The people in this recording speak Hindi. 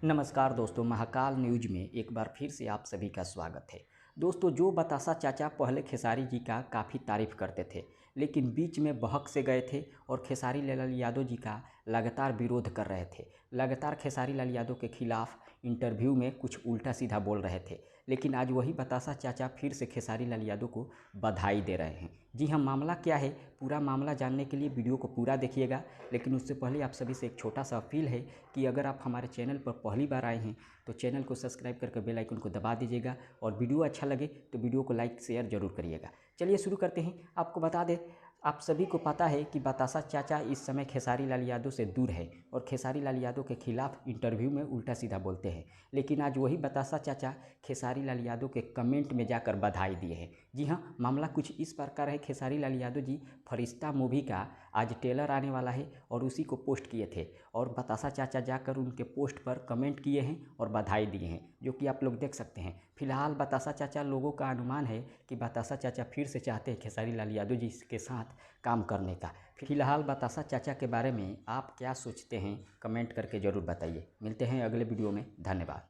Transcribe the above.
नमस्कार दोस्तों, महाकाल न्यूज में एक बार फिर से आप सभी का स्वागत है। दोस्तों, जो बतासा चाचा पहले खेसारी जी का काफ़ी तारीफ करते थे, लेकिन बीच में बहक से गए थे और खेसारी लाल यादव जी का लगातार विरोध कर रहे थे। लगातार खेसारी लाल यादव के खिलाफ इंटरव्यू में कुछ उल्टा सीधा बोल रहे थे, लेकिन आज वही बतासा चाचा फिर से खेसारी लाल यादव को बधाई दे रहे हैं। जी हाँ, मामला क्या है, पूरा मामला जानने के लिए वीडियो को पूरा देखिएगा। लेकिन उससे पहले आप सभी से एक छोटा सा अपील है कि अगर आप हमारे चैनल पर पहली बार आए हैं तो चैनल को सब्सक्राइब करके बेल आइकन को दबा दीजिएगा और वीडियो अच्छा लगे तो वीडियो को लाइक शेयर जरूर करिएगा। चलिए शुरू करते हैं। आपको बता दें, आप सभी को पता है कि बतासा चाचा इस समय खेसारी लाल यादव से दूर है और खेसारी लाल यादव के खिलाफ इंटरव्यू में उल्टा सीधा बोलते हैं। लेकिन आज वही बतासा चाचा खेसारी लाल यादव के कमेंट में जाकर बधाई दिए हैं। जी हाँ, मामला कुछ इस प्रकार है। खेसारी लाल यादव जी फरिश्ता मूवी का आज ट्रेलर आने वाला है और उसी को पोस्ट किए थे और बतासा चाचा जाकर उनके पोस्ट पर कमेंट किए हैं और बधाई दिए हैं, जो कि आप लोग देख सकते हैं। फिलहाल बतासा चाचा, लोगों का अनुमान है कि बतासा चाचा फिर से चाहते हैं खेसारी लाल यादव जी के साथ काम करने का। फिलहाल बतासा चाचा के बारे में आप क्या सोचते हैं, कमेंट करके ज़रूर बताइए। मिलते हैं अगले वीडियो में। धन्यवाद।